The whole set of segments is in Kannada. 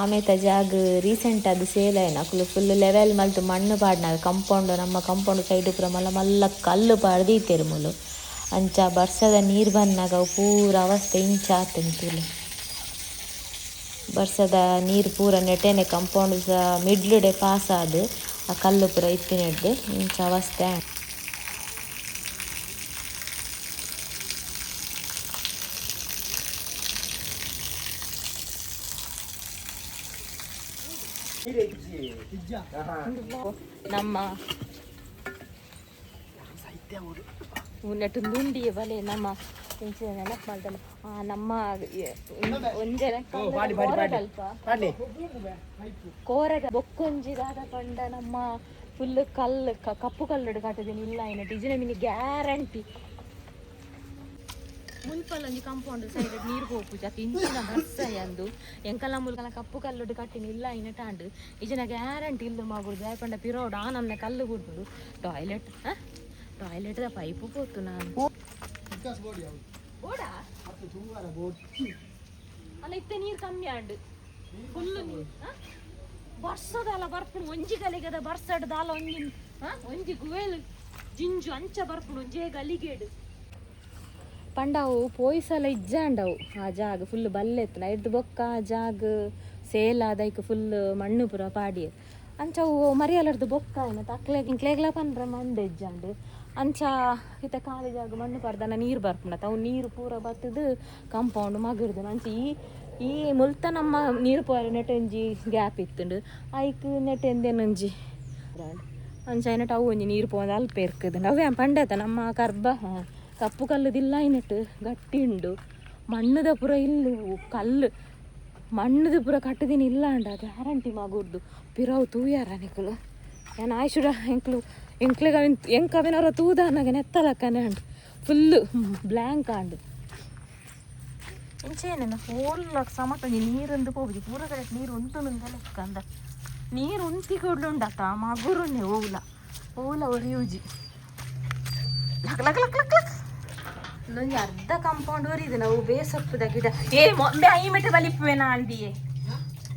ಆಮೇತ ಜಾಗ ರೀಸೆಂಟ್ ಅದು ಸೇಲ್ ಆಯ್ನಕುಲು ಫುಲ್ ಲೆವೆಲ್ ಮಲ್ತು ಮಣ್ಣು ಪಾಡ್ನಾಗ ಕಂಪೌಂಡ್ ನಮ್ಮ ಕಂಪೌಂಡ್ ಸೈಡ್ ಪೂರ ಮಲ್ಲ ಮಲ್ಲ ಕಲ್ಲು ಪಾಡ್ದೀತೆರು ಮುಲು ಅಂಚ ಬರ್ಸದ ನೀರು ಬಂದಾಗ ಅವು ಪೂರ ಅವಸ್ಥೆ ಇಂಚಾತಂತುಲು ಬರ್ಸದ ನೀರು ಪೂರ ನೆಟೆನೆ ಕಂಪೌಂಡ್ ಸಹ ಮಿಡ್ಲುಡೆ ಪಾಸ್ ಆದ್ ಆ ಕಲ್ಲು ಪೂರ ಇತ್ತಿನೆಡ್ದು ಇಂಚ ಅವಸ್ಥೆ. ನಮ್ಮ ಉನ್ನಟುಂದುಂಡಿಯ ಬಲೆ ನಮ್ಮ ನೆನಪು ಮಾಡ್ದಲ್ಲ ನಮ್ಮ ಒಂಜನ ಕೋರೆಗ ಬೊಕ್ಕೊಂಜಿದಾದ ಪಂಡ ನಮ್ಮ ಫುಲ್ ಕಲ್ಲು ಕಪ್ಪು ಕಲ್ಲಡು ಕಟ್ಟದೇನು ಇಲ್ಲ ಏನ ಡಿಜಿನ ಮಿನಿ ಗ್ಯಾರಂಟಿ ಮುಲ್ಪಲ್ಲೊಂಜಿ ಕಂಪೌಂಡ್ ಸೈಡ್ ನೀರು ಹೋಗು ಜಾತಿ ಇಂಚಿನ ಬರ್ಸಯ ಅಂದು ಎಂಕಲ್ಲ ಮುಲ್ಕಲ ಕಪ್ಪು ಕಲ್ಲುಡು ಕಟ್ಟಿನ ಇಲ್ಲ ಇನ್ನ ಟಾಂಡು ಇಜಿನ ಗ್ಯಾರಂಟಿ ಇಲ್ಲು ಮಗುಡು ಯಾಪಂಡ ಪಿರೋಡು ಆ ನಮ್ನೆ ಕಲ್ಲು ಗುಡ್ಡು ಟಾಯ್ಲೆಟ್ ಟಾಯ್ಲೆಟ್ದ ಪೈಪು ಪೋತು ನಾನು ಅಲ್ಲ ಇತ್ತೆ ನೀರು ಕಮ್ಮಿ ಆಂಡು ಫುಲ್ಲು ನೀರು ಬರ್ಸದಲ್ಲ ಬರ್ಪುಡು ಒಂಜಿ ಗಲಿಗದ ಬರ್ಸಡ್ದಾಲ ಒಂಜಿ ಗುವೇಲು ಜಿಂಜು ಅಂಚ ಬರ್ಪುಡು ಒಂಜೇ ಗಲಿಗೇಡು ಪಂಡವು ಪೋಯ್ಸಲ ಇಜ್ಜಾಂಡವು ಆ ಜಾಗ ಫುಲ್ ಬಲ್ಲೆತ್ತನ ಎಡ್ದು ಬೊಕ್ಕ ಆ ಜಾಗ ಸೇಲ್ ಆದೈಕ್ ಫುಲ್ ಮಣ್ಣು ಪುರ ಪಾಡಿ ಅಂಚವು ಮರಿಯಲರ್ದು ಬೊಕ್ಕ ಏನತ್ತ ಅಕ್ಲೆಗ್ಲ ಪಂಡ್ರೆ ಮಂಡೆ ಇಜ್ಜಾಂಡು ಅಂಚ ಇತ್ತ ಖಾಲಿ ಜಾಗ ಮಣ್ಣು ಪರ್ದನ ನೀರು ಬರ್ಪುಂಡತ್ತ ಅವು ನೀರು ಪೂರ ಬತ್ತದು ಕಂಪೌಂಡ್ ಮಗಿಡ್ದು ಅಂಚ ಈ ಮುಲ್ತ ನಮ್ಮ ನೀರು ಪೋಯರ ನೆಟೊಂಜಿ ಗ್ಯಾಪ್ ಇತ್ತುಂಡು ಐಕ್ ನೆಟೆಂದೇನೊಂಜಿ ಅಂಚ ಏನಟ ಅವು ಒಂಜಿ ನೀರು ಪೋಂದು ಅಲ್ಪ ಇರ್ಕದು ಅವೇ ಪಂಡತ ನಮ್ಮ ಕರ್ಬ ಕಪ್ಪು ಕಲ್ಲುದಿಲ್ಲ ಇನ್ನಟ್ಟು ಗಟ್ಟಿ ಉಂಡು ಮಣ್ಣದ ಪುರ ಇಲ್ಲು ಕಲ್ಲು ಮಣ್ಣದ ಪುರ ಕಟ್ಟದಿನ ಇಲ್ಲ ಅಂಡ ಗ್ಯಾರಂಟಿ ಮಗುರ್ದು ಪಿರವು ತೂಯಾರ ನಿಕುಲು ನಾನು ಆಯ್ಸುಡ ಎಂಕವಿನವರ ತೂದ ಅನ್ನಗ ನೆತ್ತಲಕ್ಕನೆ ಅಂಡು ಫುಲ್ಲು ಬ್ಲ್ಯಾಂಕ್ ಆಂಡು ಇಂಚೇನೇನು ಹೋಲ್ ಸಮಟ ನೀರೊಂದು ಹೋಗುದು ಪೂರ ಕಡೆ ನೀರು ಉಂಟು ಲೆಕ್ಕ ಅಂದ ನೀರು ಉಂಟಿ ಕೊಡ್ಲುಂಡತ್ತ ಮಗುರುನ್ನೆ ಓಲ ಒರಿಯೂಜಿ ಲಕ್ ಲಕ್ ಲಕ್ ಲಕ್ ಲಕ್ ಇಲ್ಲೊಂದು ಅರ್ಧ ಕಾಂಪೌಂಡ್ ವರಿದೆ ನಾವು ಬೇಸೊಪ್ಪದ ಗಿಡ ಮೊಂಬೆ ಐ ಮೆಟೆ ಬಲಿಪುವೇನಾ ಅಂದಿಯೇ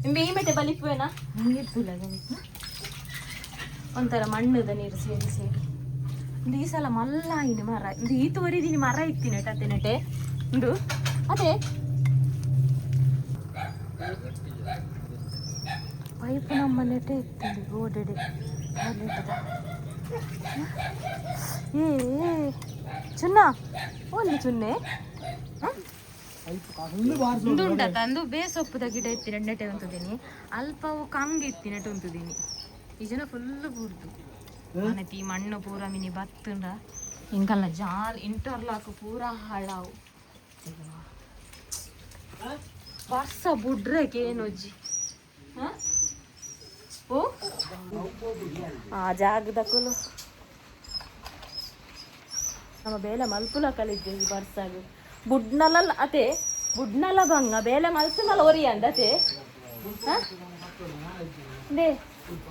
ನಿಂಬೆ ಈ ಮೆಟೆ ಬಲಿಪುವೇನಾ ನೀರು ತುಲಗ ಒಂಥರ ಮಣ್ಣದ ನೀರು ಸೇರಿ ಒಂದು ಈ ಸಲ ಮಲ್ಲ ಆಯ್ನಿ ಮರ ಒಂದು ಈತು ವರಿದೀನಿ ಮರ ಇತ್ತೀನಿ ಟತ್ತೆ ನೆಟೆ ಒಂದು ಅದೇ ಪೈಪ್ ನಮ್ಮ ನೆಟೆ ಇತ್ತೀನಿ ಗೋಡೆಡೆ ಚುನ್ನ ಒಂದು ಚುನ್ನೆ ಉಂಡುಂಟ ತಂದು ಬೇಸೊಪ್ಪದ ಗಿಡ ಇತ್ತೀನಿ ನೆಟೆ ಉಂಟುದೀನಿ ಅಲ್ಪವು ಕಂಗೆ ಇತ್ತಿ ನೆಟೆ ಉಂಟುದೀನಿ ಈ ಜನ ಫುಲ್ಲು ಬೂರ್ದು ಈ ಮಣ್ಣು ಪೂರ ಮಿನಿ ಬತ್ತುಂಡ ಇಂಕಲ್ಲ ಜಾಲ್ ಇಂಟರ್ಲಾಕ್ ಪೂರ ಹಾಳಾವು ವರ್ಷ ಬುಡ್ರಕ್ಕೆ ಏನೊಜ್ಜಿ ಓ ಆ ಜಾಗದ ಕುಲು ನಮ್ಮ ಬೇಲೆ ಮಲ್ಪುಲ ಕಲಿದ್ದೇವೆ ಬರ್ಸಾಗ ಬುಡ್ನಲ್ಲ ಅತೆ ಬುಡ್ನಲ್ಲ ಬಂಗ ಬೇಲೆ ಮಲ್ಪುನಲ್ಲ ಒರಿಯಂದ ಅತೆ ದೇ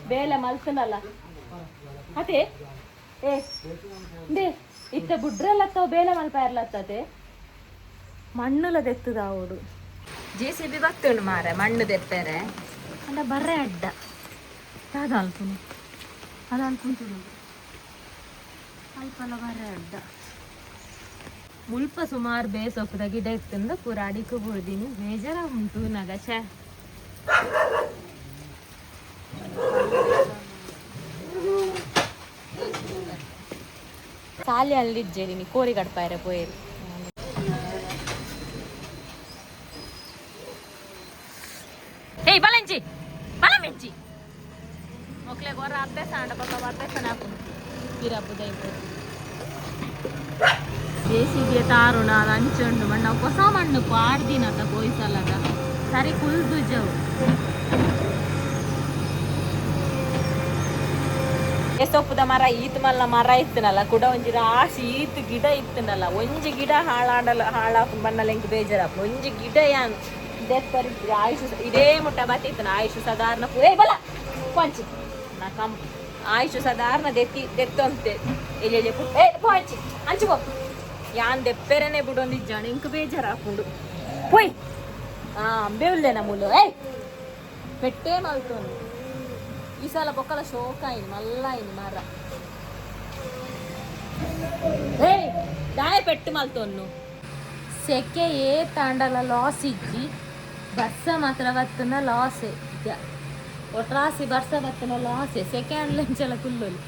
ಬೇಲೆ ಮಲ್ಪುನಲ್ಲ ಅತೆ ದೇ ಇತ್ತ ಬುಡ್ರಲ್ಲತ್ತವ ಬೇಲೆ ಮಲ್ಪ ಇರ್ಲತ್ತತೆ ಮಣ್ಣುಲ ದೆತ್ತದ ಅವಡು JCB ಬತ್ತುಂಡು ಮಾರ ಮಣ್ಣು ದೆಪ್ಪೆರೆ ಅಂದ ಬರ್ರೆ ಅಡ್ಡ ಅದಲ್ಪುನು ಅಲ್ಪಲ್ಲ ಬರ್ರೆ ಅಡ್ಡ ಮುಲ್ಪ ಸುಮಾರು ಬೇಸೊಪ್ಪದ ಗಿಡ ಇತ್ತಂದು ಪೂರ ಅಡಿಕು ಬುಡ್ದೀನಿ ಬೇಜಾರ ಉಂಟು ನಗಶ ಸಾಲಿ ಅಲ್ಲಿಜ್ಜೇನಿ ಕೋರಿ ಗಡ್ಪಾಯರೆ ಪೋಯರು ಏಯ್ ಬಲಂಚಿ ಬಲಮೆಂಚಿ ಮೊಕ್ಲೆ ಗೊರ ಅಭ್ಯಾಸ ಆಂಡ ಪಕ್ಕ ಅಭ್ಯಾಸ ನಾಕು ಗಿರಪ್ಪು ದೈಪು JCB ತಾರುಣ ಅದು ಅಂಚುಂಡು ಮಣ್ಣು ಹೊಸ ಮಣ್ಣು ಪಾಡ್ದಿನತ ಕೋಯ್ಸಲ್ಲದ ಸರಿ ಕುಲ್ದು ಜವು ಸೊಪ್ಪುದ ಮರ ಈತ್ ಮಲ್ಲ ಮರ ಇತ್ತನಲ್ಲ ಕೂಡ ಒಂಜಿ ರಾಶಿ ಈತ್ ಗಿಡ ಇತ್ತನಲ್ಲ ಒಂಜಿ ಗಿಡ ಹಾಳಾಪು ಬಣ್ಣಲ್ಲ ಎಂಕ್ ಬೇಜಾರಪ್ಪ ಒಂಜಿ ಗಿಡ ಯಾನ್ ದೆಪ್ಪರಿದ್ರಿ ಆಯುಷ್ ಇದೇ ಮುಟ್ಟ ಬತ್ತಿತ್ತನ ಆಯುಷ್ ಸಾಧಾರಣ ಬಲ ಪಂಚಿ ನಾ ಆಯುಷ್ ಸಾಧಾರಣ ದೆತ್ತೊಂತೆ ಎಲ್ಲಿ ಪಂಚಿ ಅಂಚು ಯಾನ್ ದೆಪ್ಪೆರನೆ ಬಿಡೊಂದಿಜ್ಜಾಣ ಇಂಕ ಬೇಜಾರಾಪುಂಡು ಪೋಯ್ ಅಂಬೆ ಉಲ್ಲೆ ನಮ್ಮುಲು పెట్టే మలుతోంది ఈ సల బొక్కల షోక్ అయింది మళ్ళా అయింది మర్ర ఏయ్ దాయ పెట్టు మలుతోన్ను సెకే ఏ తాండల లాస్ ఇచ్చి ಬರ್ಸ ಮಾತ್ರ ಬತ್ತನ ಲಾಸೆ ಒಟ್ರಾಸಿ ಬರ್ಸ ಬತ್ತನ ಲಾಸೆ ಸೆಕೆಂಡ್ ಲೆಂಚಲ ಕುಲ್ಲೊಲಿ